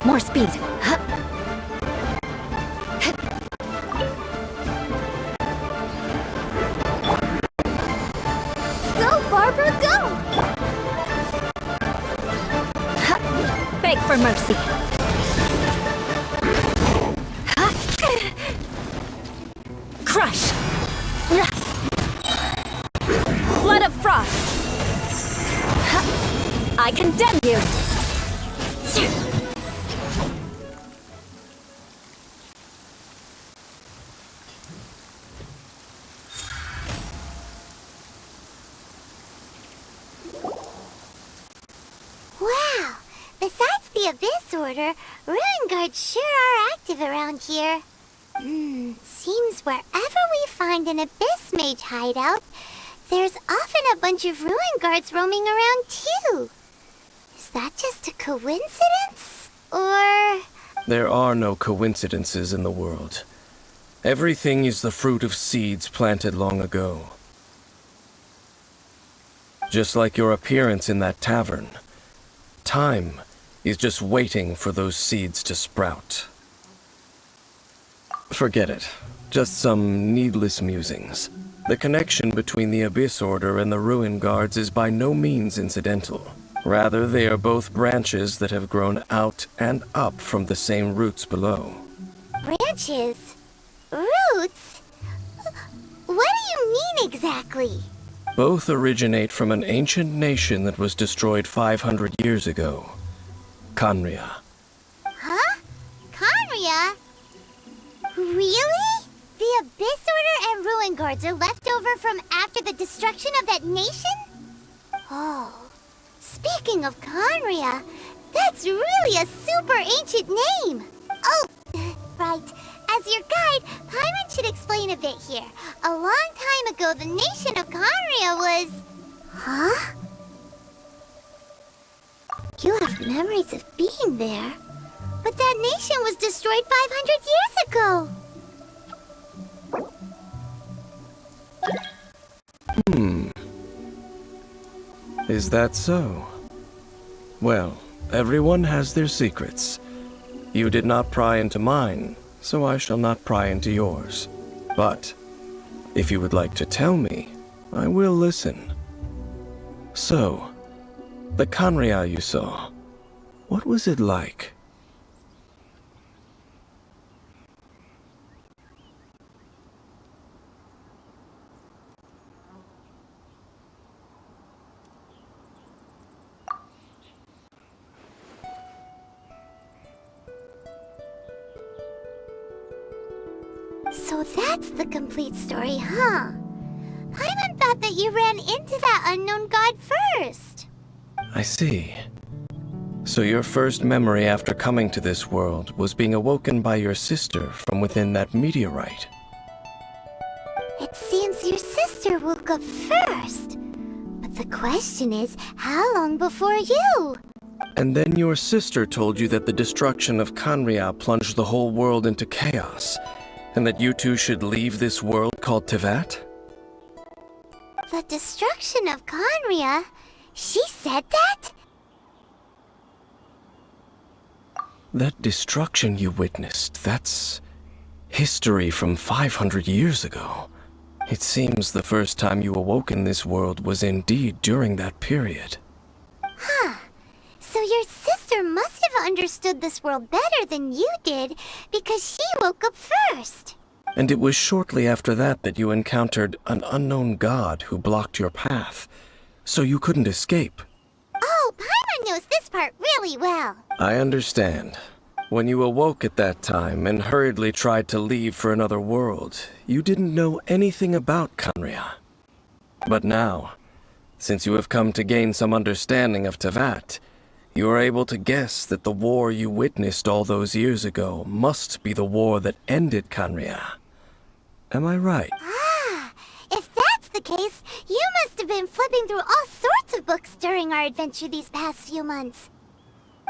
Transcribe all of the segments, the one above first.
More speed. Go, Barbara, go! Beg for mercy. Crush. Flood of frost. I condemn you. Wow! Besides the Abyss Order, Ruin Guards sure are active around here. Seems wherever we find an Abyss Mage hideout, there's often a bunch of Ruin Guards roaming around too. Is that just a coincidence? Or... There are no coincidences in the world. Everything is the fruit of seeds planted long ago. Just like your appearance in that tavern. Time is just waiting for those seeds to sprout. Forget it. Just some needless musings. The connection between the Abyss Order and the Ruin Guards is by no means incidental. Rather, they are both branches that have grown out and up from the same roots below. branches? Roots? What do you mean exactly? Both originate from an ancient nation that was destroyed 500 years ago. Khaenri'ah. Huh? Khaenri'ah? Really? The Abyss Order and Ruin Guards are left over from after the destruction of that nation? Oh. Speaking of Khaenri'ah, that's really a super ancient name. Oh, right. As your guide, Paimon should explain a bit here. A long time ago, the nation of Khaenri'ah was... Huh? You have memories of being there. But that nation was destroyed 500 years ago. Is that so? Well, everyone has their secrets. You did not pry into mine, so I shall not pry into yours. But, if you would like to tell me, I will listen. So, the Khaenri'ah you saw, what was it like? So that's the complete story, huh? Paimon thought that you ran into that unknown god first. I see. So your first memory after coming to this world was being awoken by your sister from within that meteorite. It seems your sister woke up first. But the question is, how long before you? And then your sister told you that the destruction of Khaenri'ah plunged the whole world into chaos, and that you two should leave this world called Teyvat? The destruction of Khaenri'ah? She said that? That destruction you witnessed, that's history from 500 years ago. It seems the first time you awoke in this world was indeed during that period. Huh. So your sister must have understood this world better than you did, because she woke up first. And it was shortly after that that you encountered an unknown god who blocked your path, so you couldn't escape. Oh, Paimon knows this part really well. I understand. When you awoke at that time and hurriedly tried to leave for another world, you didn't know anything about Khaenri'ah. But now, since you have come to gain some understanding of Teyvat, you are able to guess that the war you witnessed all those years ago must be the war that ended Khaenri'ah. Am I right? Ah, if that's the case, you must have been flipping through all sorts of books during our adventure these past few months.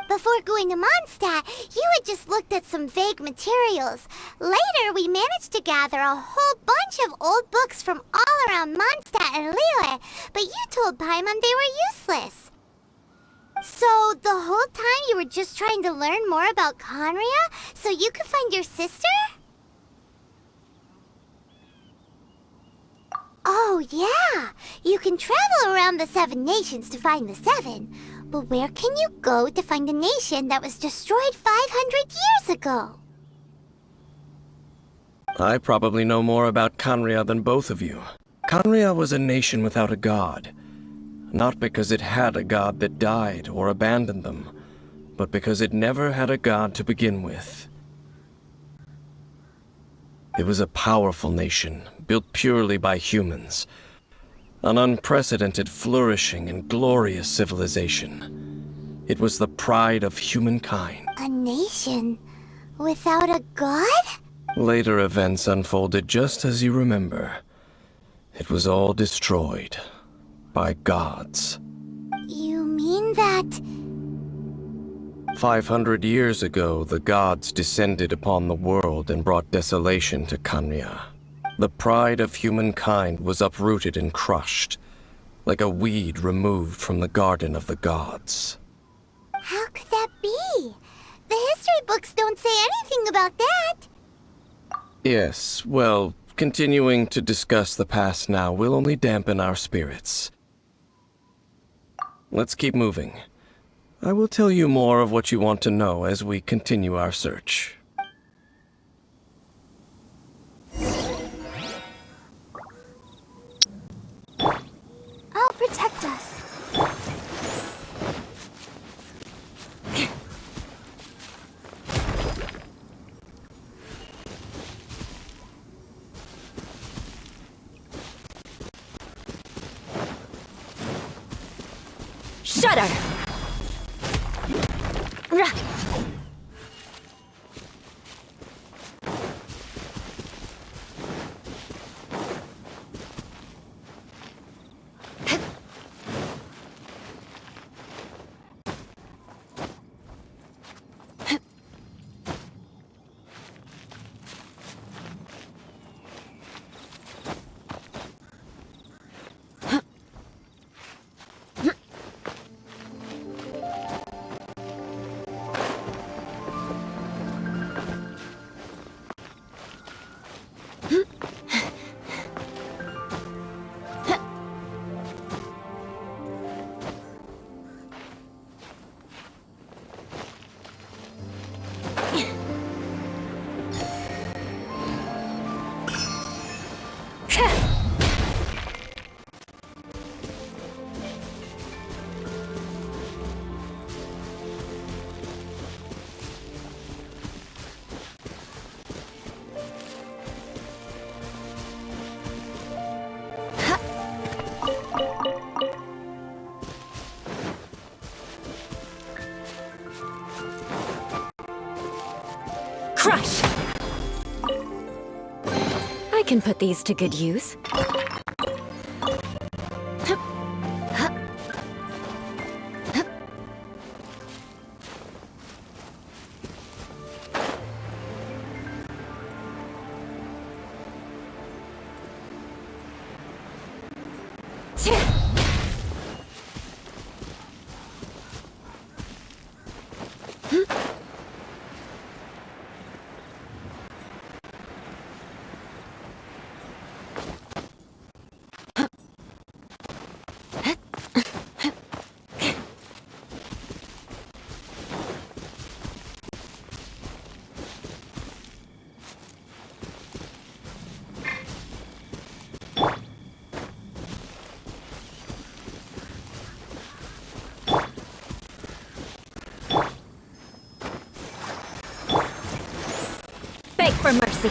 Before going to Mondstadt, you had just looked at some vague materials. Later, we managed to gather a whole bunch of old books from all around Mondstadt and Liyue, but you told Paimon they were useless. So the whole time you were just trying to learn more about Conria so you could find your sister? Oh yeah, you can travel around the 7 nations to find the 7. But where can you go to find a nation that was destroyed 500 years ago? I probably know more about Conria than both of you. Conria was a nation without a god. Not because it had a god that died or abandoned them, but because it never had a god to begin with. It was a powerful nation, built purely by humans. An unprecedented, flourishing, and glorious civilization. It was the pride of humankind. A nation without a god? Later events unfolded just as you remember. It was all destroyed by gods. You mean that... 500 years ago, the gods descended upon the world and brought desolation to Conria. The pride of humankind was uprooted and crushed, like a weed removed from the garden of the gods. How could that be? The history books don't say anything about that. Yes, well, continuing to discuss the past now will only dampen our spirits. Let's keep moving. I will tell you more of what you want to know as we continue our search. I'll protect us. Shudder! Rah! Crush! I can put these to good use. Beg for mercy.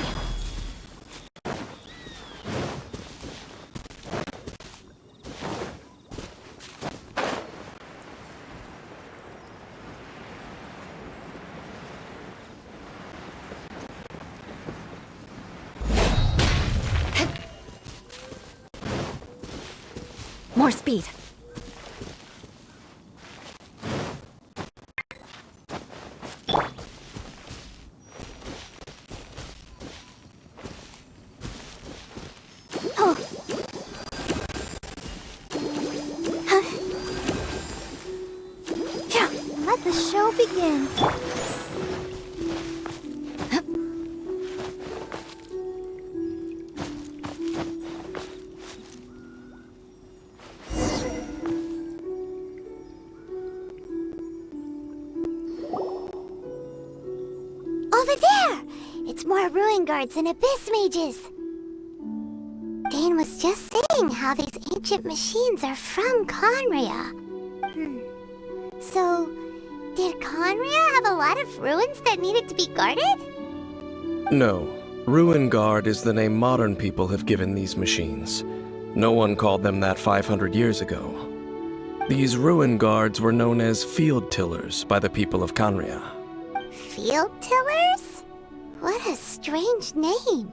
More speed. begins. Over there! It's more ruin guards and abyss mages. Dane was just saying how these ancient machines are from Conria. So, did Conria have a lot of ruins that needed to be guarded? No. Ruin Guard is the name modern people have given these machines. No one called them that 500 years ago. These ruin guards were known as field tillers by the people of Conria. Field tillers? What a strange name.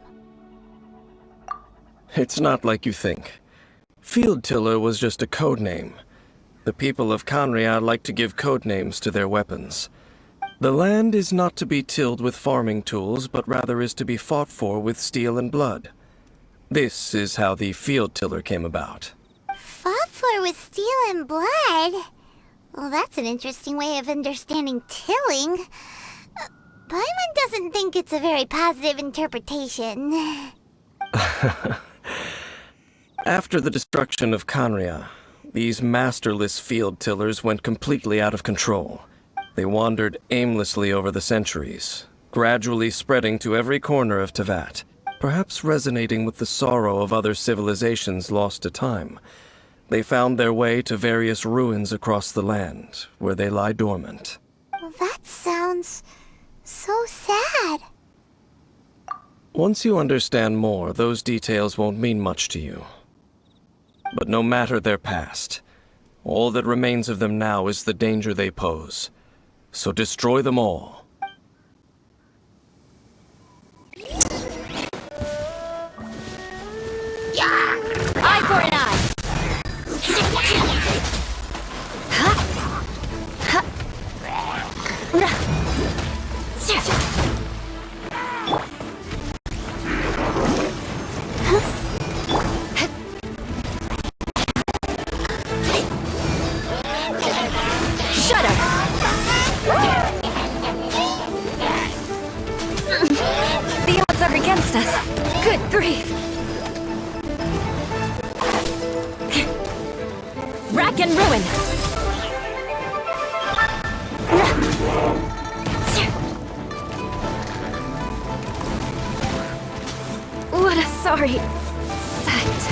It's not like you think. Field tiller was just a code name. The people of Conria like to give code names to their weapons. The land is not to be tilled with farming tools, but rather is to be fought for with steel and blood. This is how the field tiller came about. Fought for with steel and blood? Well, that's an interesting way of understanding tilling. Paimon doesn't think it's a very positive interpretation. After the destruction of Conria, these masterless field tillers went completely out of control. They wandered aimlessly over the centuries, gradually spreading to every corner of Teyvat, perhaps resonating with the sorrow of other civilizations lost to time. They found their way to various ruins across the land, where they lie dormant. Well, that sounds so sad. Once you understand more, those details won't mean much to you. But no matter their past, all that remains of them now is the danger they pose. So destroy them all. Eye for an eye! Shut up! The odds are against us. Good grief! Rack and ruin! What a sorry sight.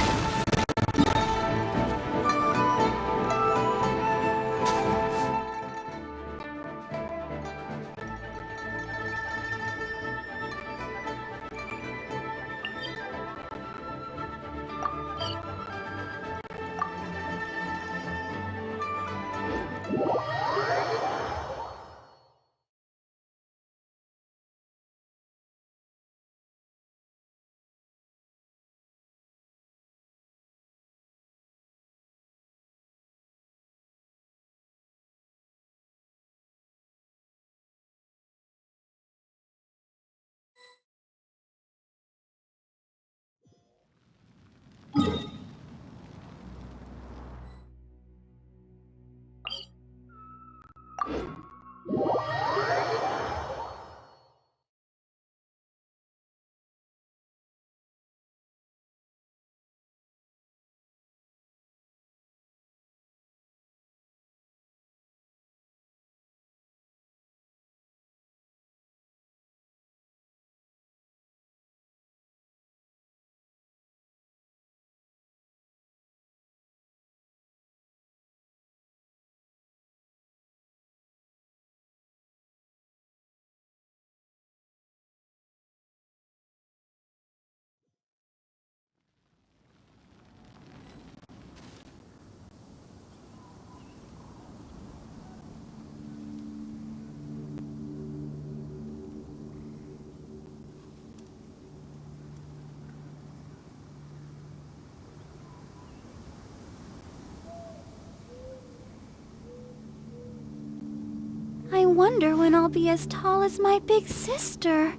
I wonder when I'll be as tall as my big sister.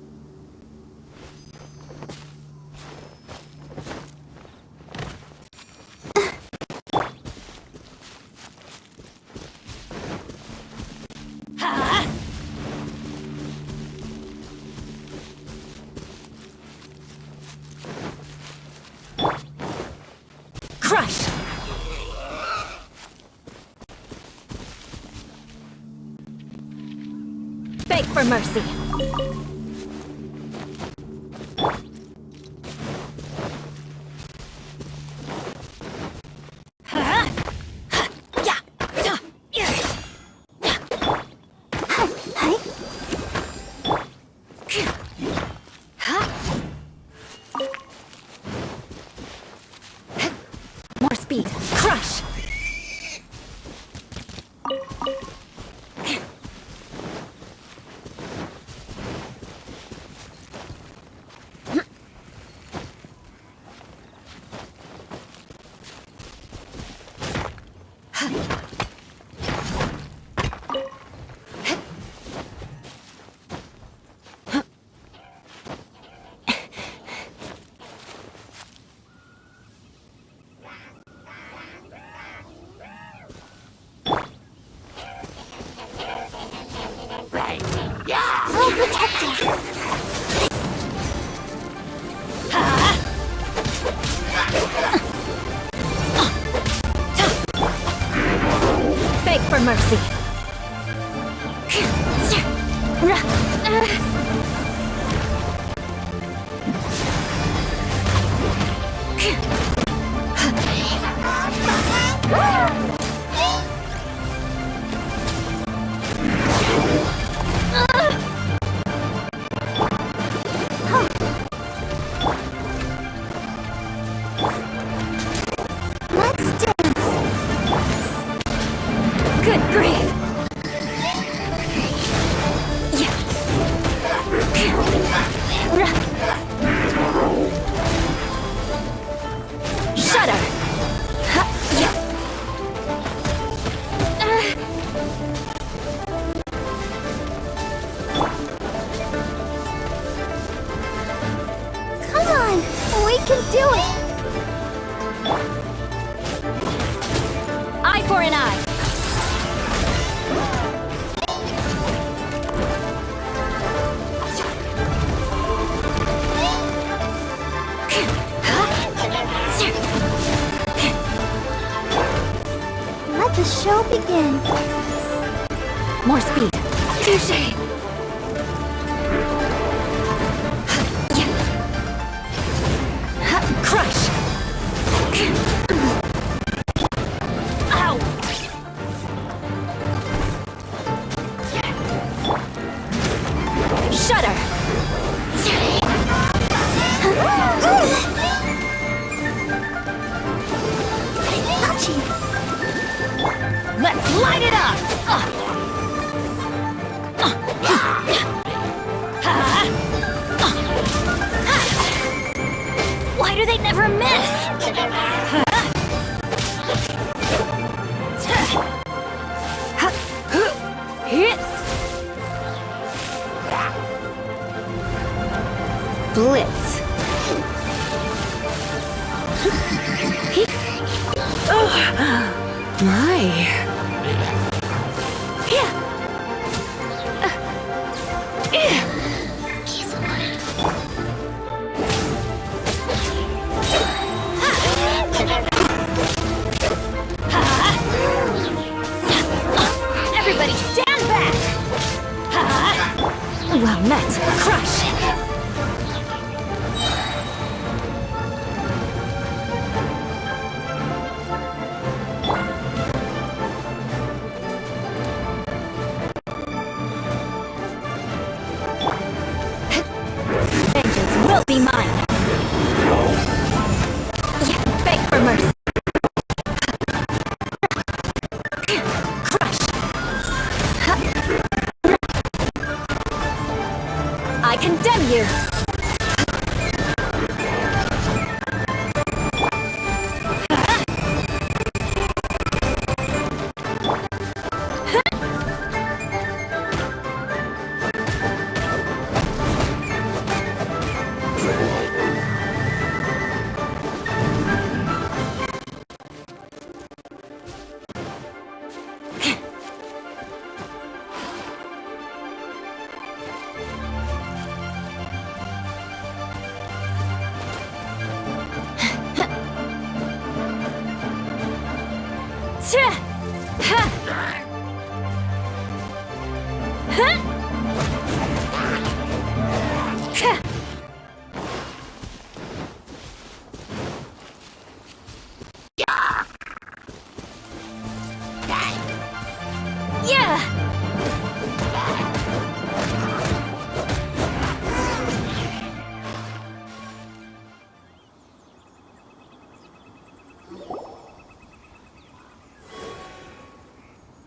Crush! Beg for mercy. More speed. Crush! Oh, protect us! Beg for mercy. Let's dance! Good grief! Shudder! Come on! We can do it! Eye for an eye! Let the show begin. More speed. Touché! Crush! Ow! Shudder! Ouchie! Let's light it up! Why do they never miss? Blitz. My. Everybody stand back! Well met. Crush! Vengeance will be mine! Beg for mercy! Crush! I condemn you!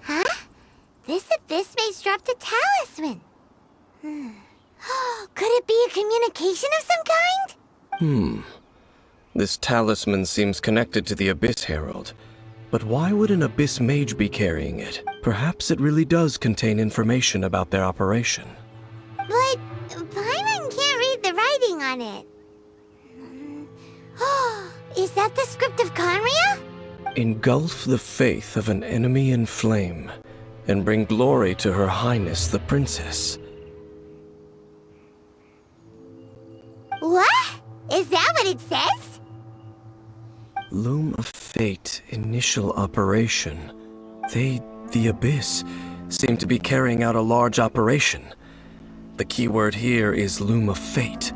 Huh? This abyss maze dropped a talisman. Could it be a communication of some kind? This talisman seems connected to the Abyss Herald. But why would an Abyss Mage be carrying it? Perhaps it really does contain information about their operation. But Paimon can't read the writing on it. Is that the script of Conria? Engulf the faith of an enemy in flame, and bring glory to Her Highness the Princess. What? Is that what it says? Loom of Fate initial operation. The Abyss, seem to be carrying out a large operation. The keyword here is Loom of Fate.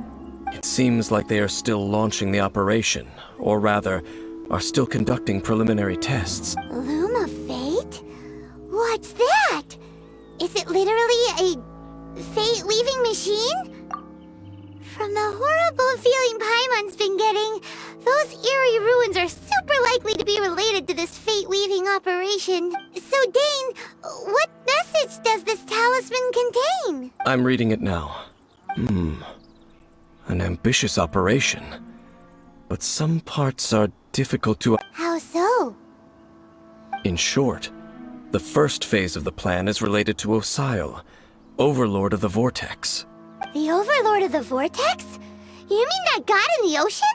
It seems like they are still launching the operation, or rather, are still conducting preliminary tests. Loom of Fate? What's that? Is it literally a fate-weaving machine? From the horrible feeling Paimon's been getting, those eerie ruins are super likely to be related to this fate-weaving operation. So, Dane, what message does this talisman contain? I'm reading it now. An ambitious operation. But some parts are difficult to... How so? In short, the first phase of the plan is related to Osile, Overlord of the Vortex. The Overlord of the Vortex? You mean that god in the ocean?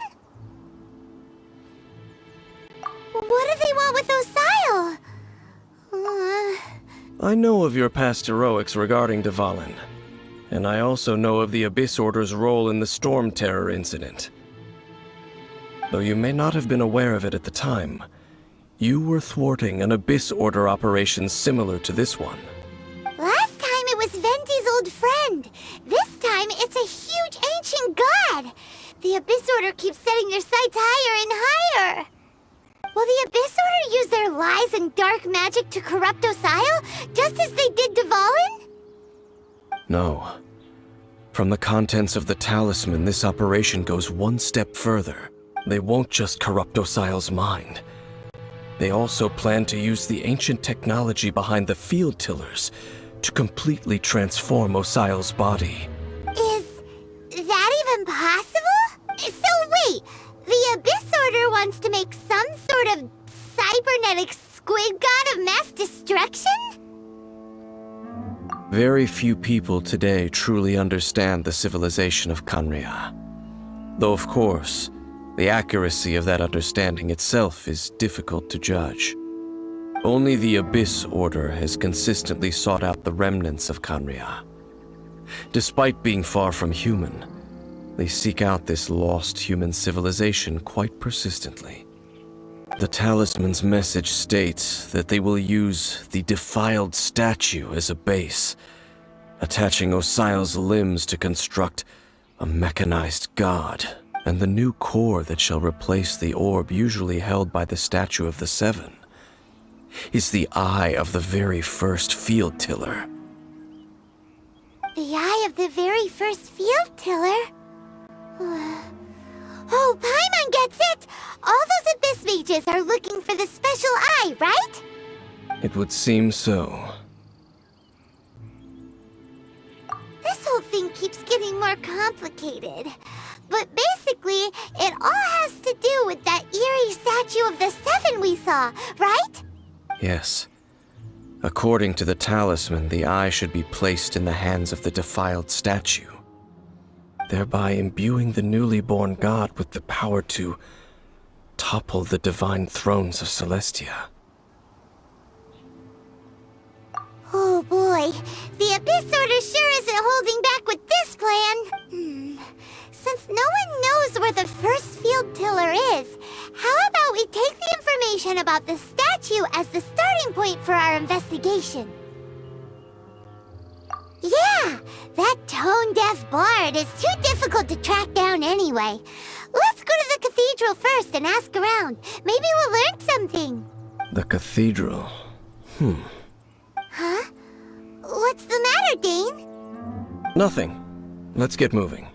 What do they want with Osile? I know of your past heroics regarding Dvalin, and I also know of the Abyss Order's role in the Storm Terror incident. Though you may not have been aware of it at the time, you were thwarting an Abyss Order operation similar to this one. Last time it was Venti's old friend. This time it's a huge ancient god. The Abyss Order keeps setting their sights higher and higher. Will the Abyss Order use their lies and dark magic to corrupt Osile, just as they did Dvalin? No. From the contents of the talisman, this operation goes one step further. They won't just corrupt Osile's mind. They also plan to use the ancient technology behind the field tillers to completely transform Osile's body. Is that even possible? So wait, the Abyss Order wants to make some sort of cybernetic squid god of mass destruction? Very few people today truly understand the civilization of Conria. Though of course, the accuracy of that understanding itself is difficult to judge. Only the Abyss Order has consistently sought out the remnants of Conria. Despite being far from human, they seek out this lost human civilization quite persistently. The talisman's message states that they will use the defiled statue as a base, attaching Osile's limbs to construct a mechanized god, and the new core that shall replace the orb usually held by the Statue of the Seven is the eye of the very first field tiller. The eye of the very first field tiller? Oh, Paimon gets it! All those Abyss mages are looking for the special eye, right? It would seem so. This whole thing keeps getting more complicated. But basically, it all has to do with that eerie Statue of the Seven we saw, right? Yes. According to the talisman, the eye should be placed in the hands of the defiled statue, thereby imbuing the newly born god with the power to topple the divine thrones of Celestia. Oh boy, the Abyss Order sure isn't holding back with this plan. Since no one knows where the first field tiller is, how about we take the information about the statue as the deaf bard is too difficult to track down anyway. Let's go to the cathedral first and ask around. Maybe we'll learn something. The cathedral. Huh? What's the matter, Dane? Nothing. Let's get moving.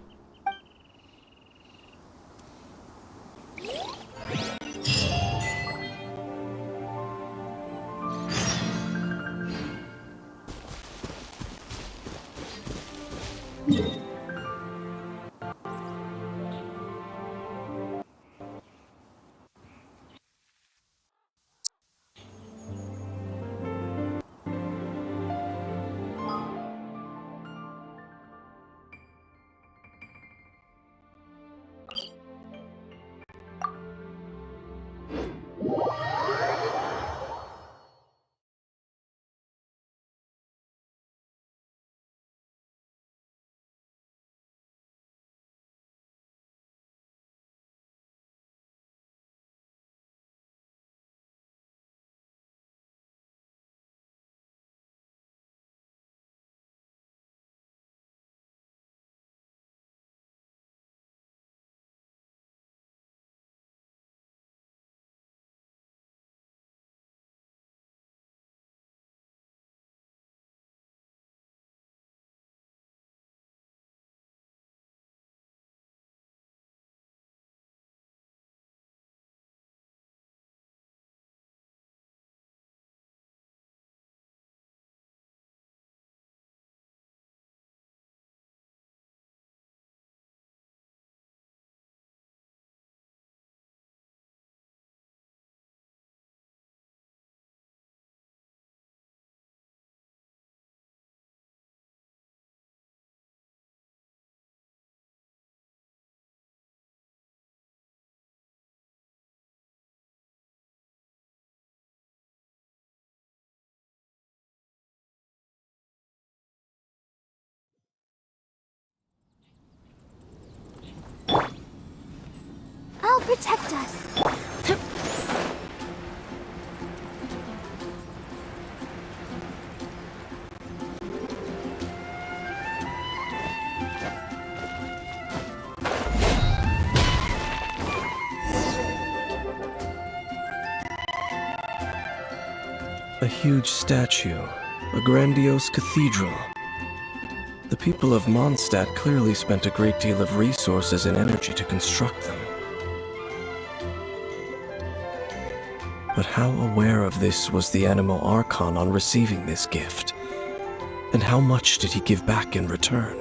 I'll protect us. A huge statue, a grandiose cathedral. The people of Mondstadt clearly spent a great deal of resources and energy to construct them. But how aware of this was the Animal Archon on receiving this gift? And how much did he give back in return?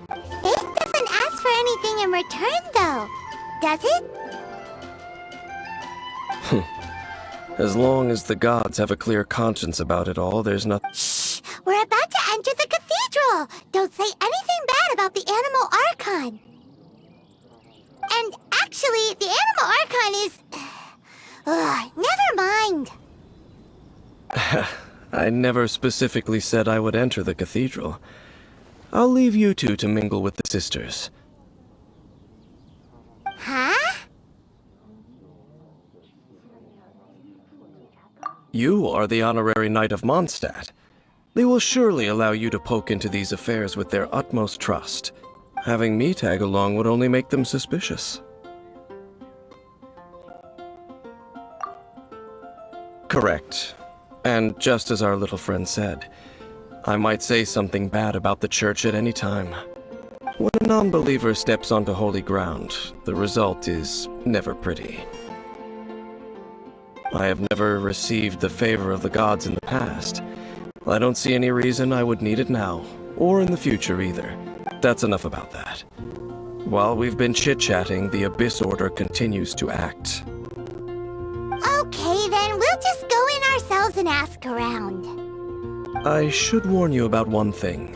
Faith doesn't ask for anything in return, though. Does it? As long as the gods have a clear conscience about it all, there's nothing. Shh! We're about to enter the cathedral! Don't say anything bad about the Animal Archon! And actually, the Animal Archon is... never mind! I never specifically said I would enter the cathedral. I'll leave you two to mingle with the sisters. Huh? You are the honorary knight of Mondstadt. They will surely allow you to poke into these affairs with their utmost trust. Having me tag along would only make them suspicious. Correct. And just as our little friend said, I might say something bad about the church at any time. When a non-believer steps onto holy ground, the result is never pretty. I have never received the favor of the gods in the past. I don't see any reason I would need it now, or in the future either. That's enough about that. While we've been chit-chatting, the Abyss Order continues to act. Okay, then we'll just go in ourselves and ask around. I should warn you about one thing.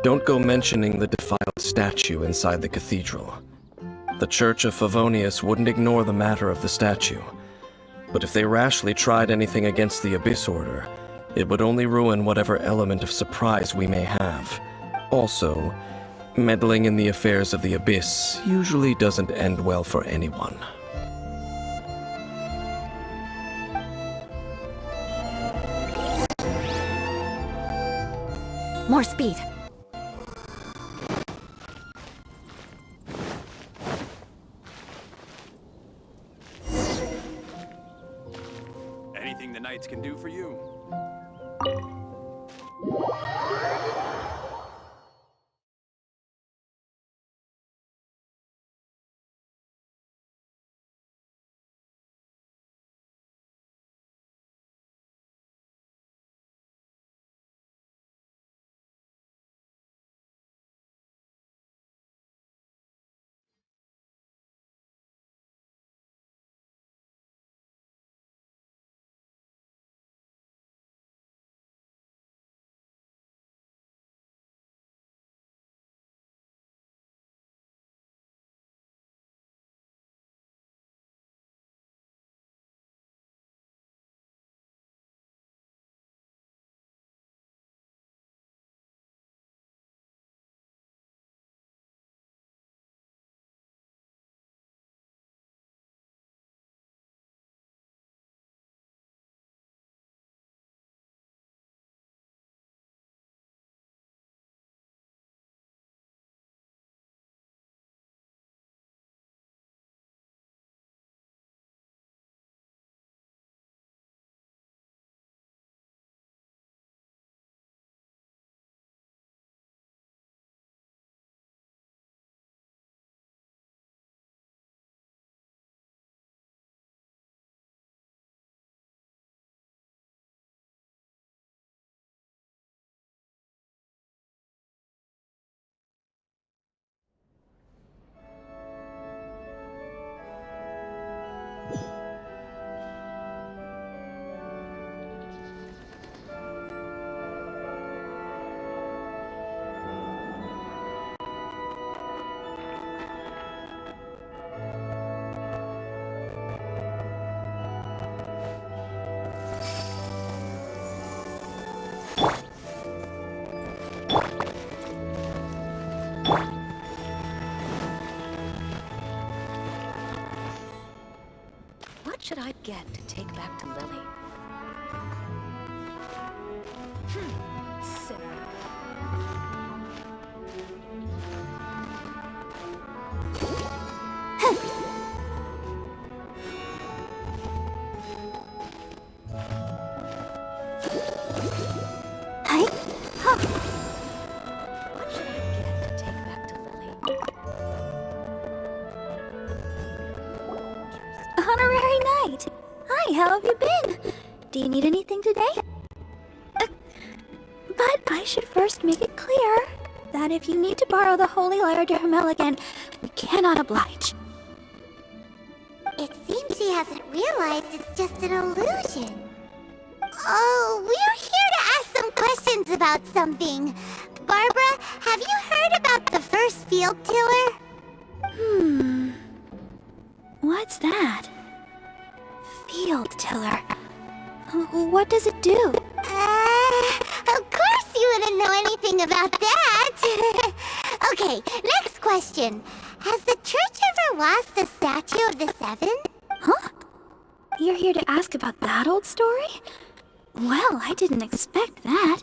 Don't go mentioning the defiled statue inside the cathedral. The Church of Favonius wouldn't ignore the matter of the statue. But if they rashly tried anything against the Abyss Order, it would only ruin whatever element of surprise we may have. Also, meddling in the affairs of the Abyss usually doesn't end well for anyone. More speed. Anything the Knights can do for you? What should I get to take back to Lily? Sarah. Hi. Huh. What should I get to take back to Lily? Honorary Knight. Hi, how have you been? Do you need anything today? But I should first make it clear that if you need to borrow the Holy Lyre to Hermel again, we cannot oblige. It seems she hasn't realized it's just an illusion. Oh, we're here to ask some questions about something. Barbara, have you heard about the first field tiller? What's that? Field tiller. What does it do? Of course you wouldn't know anything about that. Okay, next question. Has the church ever lost a statue of the Seven? Huh? You're here to ask about that old story? Well, I didn't expect that.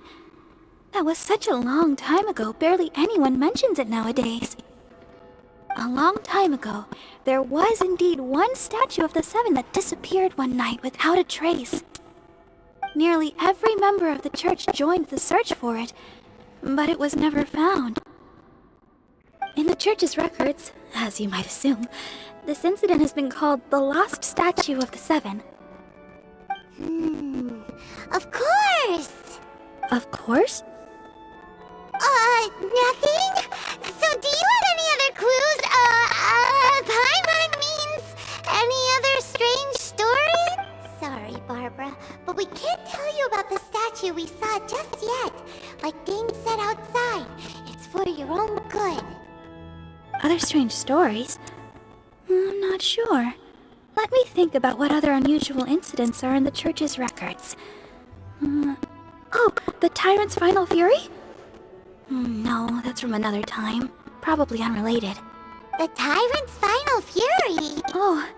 That was such a long time ago, barely anyone mentions it nowadays. A long time ago, there was indeed one statue of the Seven that disappeared one night without a trace. Nearly every member of the church joined the search for it, but it was never found. In the church's records, as you might assume, this incident has been called the Lost Statue of the Seven. Of course! Of course? Nothing? So do you have any other clues? Paimon means any other strange story? Sorry, Barbara, but we can't tell you about the statue we saw just yet. Like Dane said outside, it's for your own good. Other strange stories? I'm not sure. Let me think about what other unusual incidents are in the church's records. Oh, the Tyrant's Final Fury? No, that's from another time. Probably unrelated. The Tyrant's Final Fury? Oh,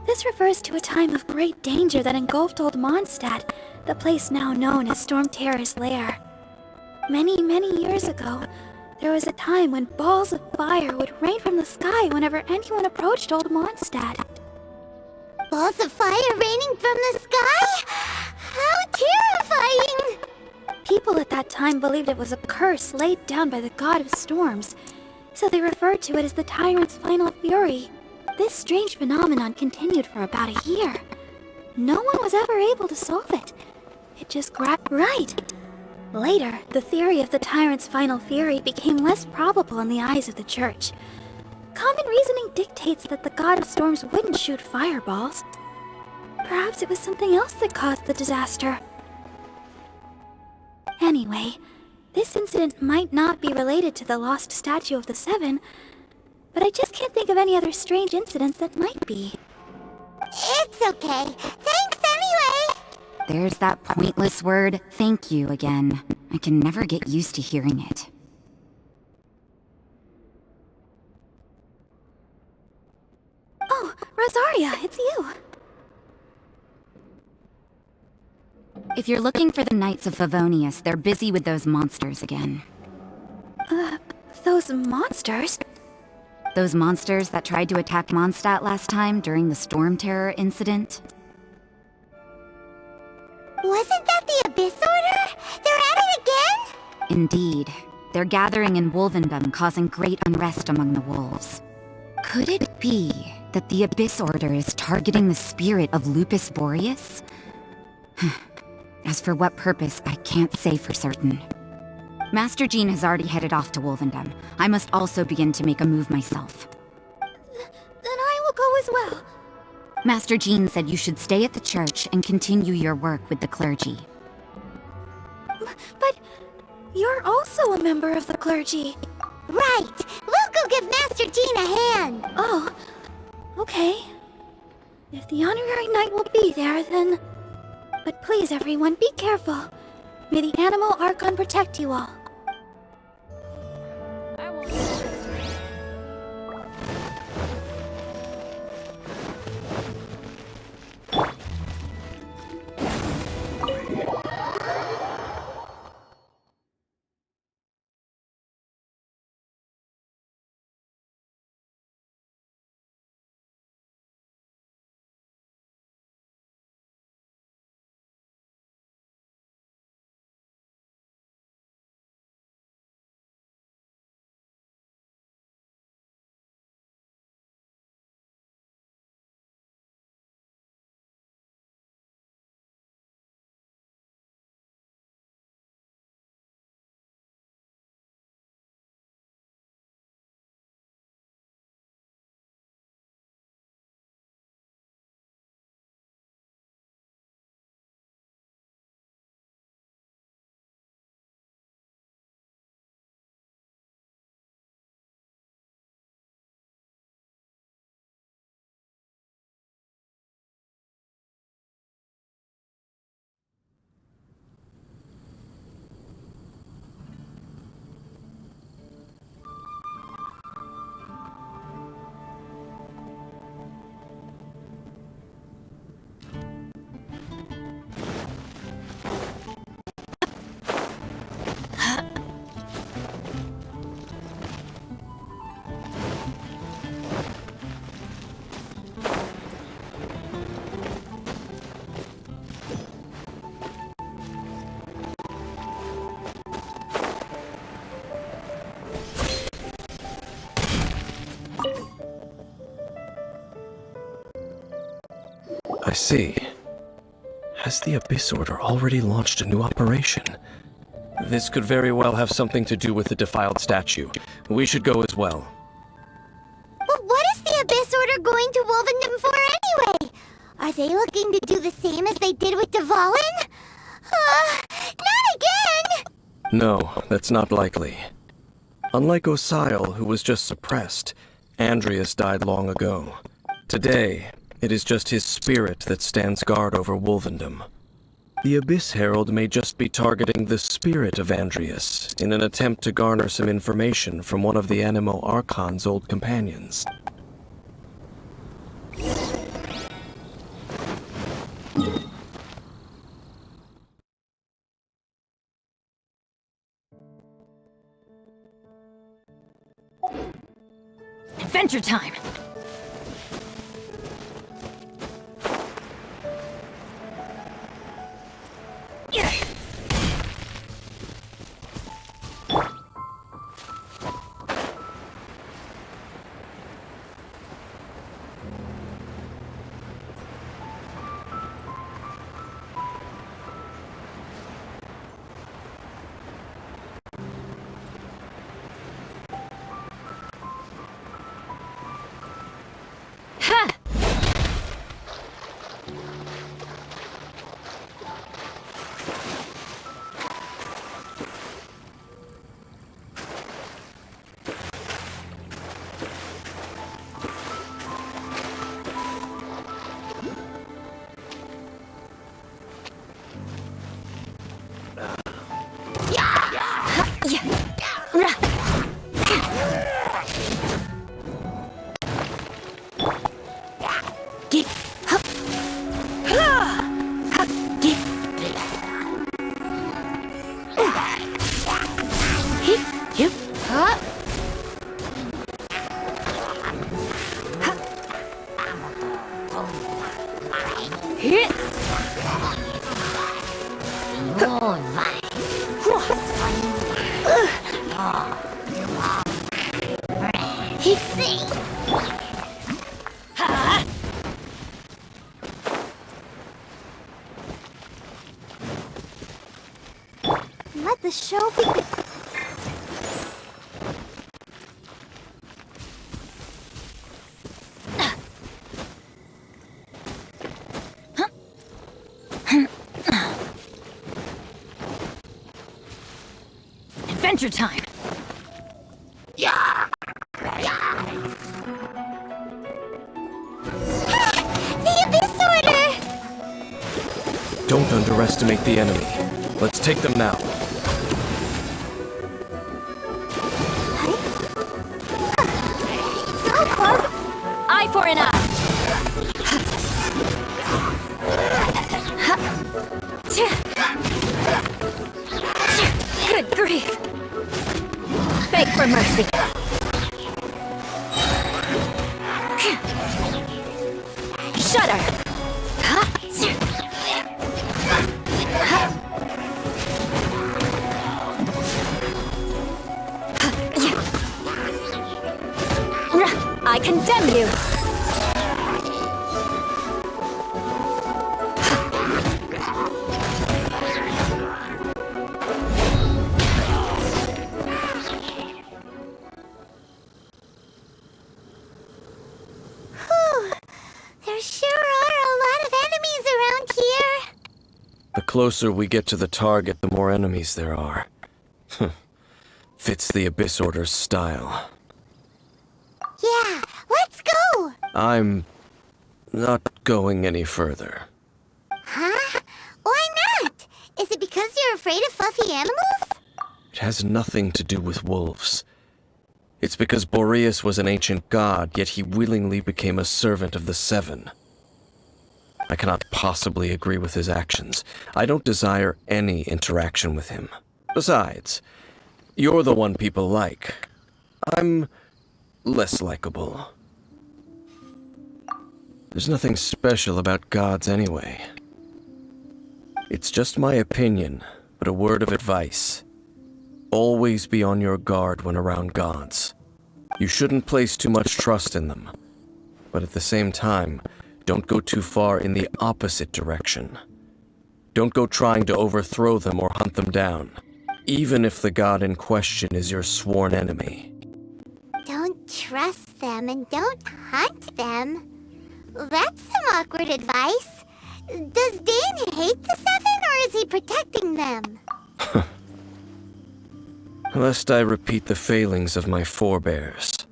this refers to a time of great danger that engulfed old Mondstadt, the place now known as Storm Terror's lair. Many, many years ago, there was a time when balls of fire would rain from the sky whenever anyone approached Old Mondstadt. Balls of fire raining from the sky? How terrifying! People at that time believed it was a curse laid down by the god of storms, so they referred to it as the tyrant's final fury. This strange phenomenon continued for about a year. No one was ever able to solve it. It just grabbed right. Later, the theory of the tyrant's final fury became less probable in the eyes of the church. Common reasoning dictates that the god of storms wouldn't shoot fireballs. Perhaps it was something else that caused the disaster. Anyway, this incident might not be related to the lost statue of the Seven, but I just can't think of any other strange incidents that might be. It's okay. Thanks anyway! There's that pointless word, thank you, again. I can never get used to hearing it. Oh, Rosaria, it's you. If you're looking for the Knights of Favonius, they're busy with those monsters again. Those monsters? Those monsters that tried to attack Mondstadt last time during the Storm Terror incident? Wasn't that the Abyss Order? They're at it again? Indeed. They're gathering in Wolvendom, causing great unrest among the wolves. Could it be that the Abyss Order is targeting the spirit of Lupus Boreas? As for what purpose, I can't say for certain. Master Jean has already headed off to Wolvendom. I must also begin to make a move myself. Then I will go as well. Master Jean said you should stay at the church and continue your work with the clergy. But you're also a member of the clergy. Right! We'll go give Master Jean a hand! Oh, okay. If the honorary knight will be there, then... But please, everyone, be careful. May the Animal Archon protect you all. I see. Has the Abyss Order already launched a new operation? This could very well have something to do with the defiled statue. We should go as well. But what is the Abyss Order going to Wolvendom for anyway? Are they looking to do the same as they did with Dvalin? Not again! No, that's not likely. Unlike Osile, who was just suppressed, Andreas died long ago. Today, it is just his spirit that stands guard over Wolvendom. The Abyss Herald may just be targeting the spirit of Andreas in an attempt to garner some information from one of the Animo Archon's old companions. Adventure time! Let the show begin. Adventure time! The Abyss Order! Don't underestimate the enemy. Let's take them now. Eye for an eye! Good grief! Beg for mercy! Shudder! I condemn you! There sure are a lot of enemies around here. The closer we get to the target, the more enemies there are. Fits the Abyss Order's style. Yeah, let's go! I'm not going any further. Huh? Why not? Is it because you're afraid of fluffy animals? It has nothing to do with wolves. It's because Boreas was an ancient god, yet he willingly became a servant of the Seven. I cannot possibly agree with his actions. I don't desire any interaction with him. Besides, you're the one people like. I'm less likable. There's nothing special about gods anyway. It's just my opinion, but a word of advice. Always be on your guard when around gods. You shouldn't place too much trust in them. But at the same time, don't go too far in the opposite direction. Don't go trying to overthrow them or hunt them down, even if the god in question is your sworn enemy. Don't trust them and don't hunt them. That's some awkward advice. Does Dane hate the Seven, or is he protecting them? Lest I repeat the failings of my forebears,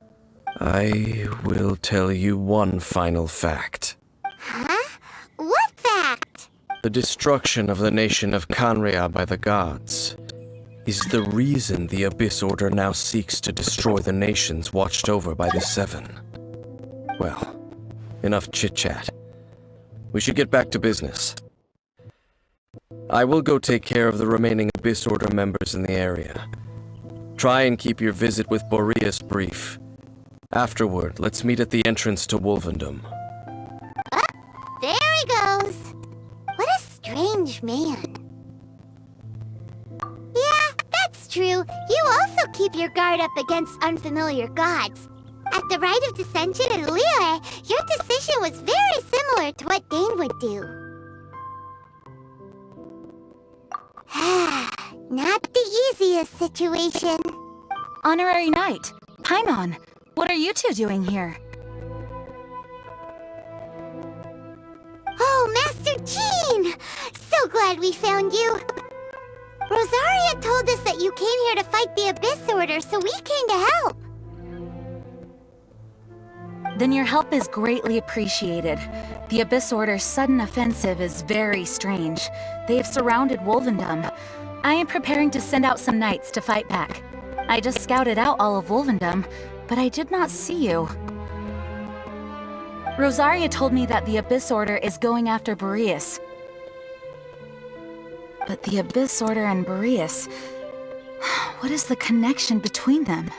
I will tell you one final fact. Huh? What fact? The destruction of the nation of Khaenri'ah by the gods is the reason the Abyss Order now seeks to destroy the nations watched over by the Seven. Well, enough chit-chat. We should get back to business. I will go take care of the remaining Abyss Order members in the area. Try and keep your visit with Boreas brief. Afterward, let's meet at the entrance to Wolvendom. There he goes. What a strange man. Yeah, that's true. You also keep your guard up against unfamiliar gods. At the Rite of Dissension in Liyue, your decision was very similar to what Dane would do. Not the easiest situation. Honorary Knight, Paimon, what are you two doing here? Oh, Master Jean! So glad we found you. Rosaria told us that you came here to fight the Abyss Order, so we came to help. Then your help is greatly appreciated. The Abyss Order's sudden offensive is very strange. They have surrounded Wolvendom. I am preparing to send out some knights to fight back. I just scouted out all of Wolvendom, but I did not see you. Rosaria told me that the Abyss Order is going after Boreas. But the Abyss Order and Boreas... what is the connection between them?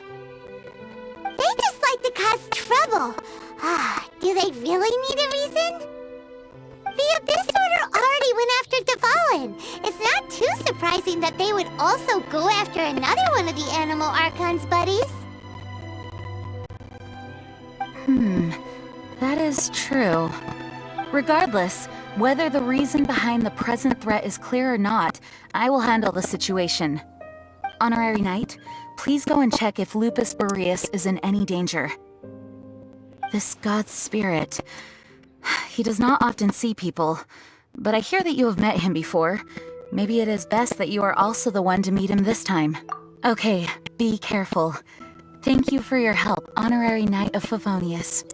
They just like to cause trouble. Do they really need a reason? The Abyss Order already went after Devalin. It's not too surprising that they would also go after another one of the Animal Archon's buddies. That is true. Regardless, whether the reason behind the present threat is clear or not, I will handle the situation. Honorary Knight, please go and check if Lupus Boreas is in any danger. This god's spirit... he does not often see people, but I hear that you have met him before. Maybe it is best that you are also the one to meet him this time. Okay, be careful. Thank you for your help, Honorary Knight of Favonius.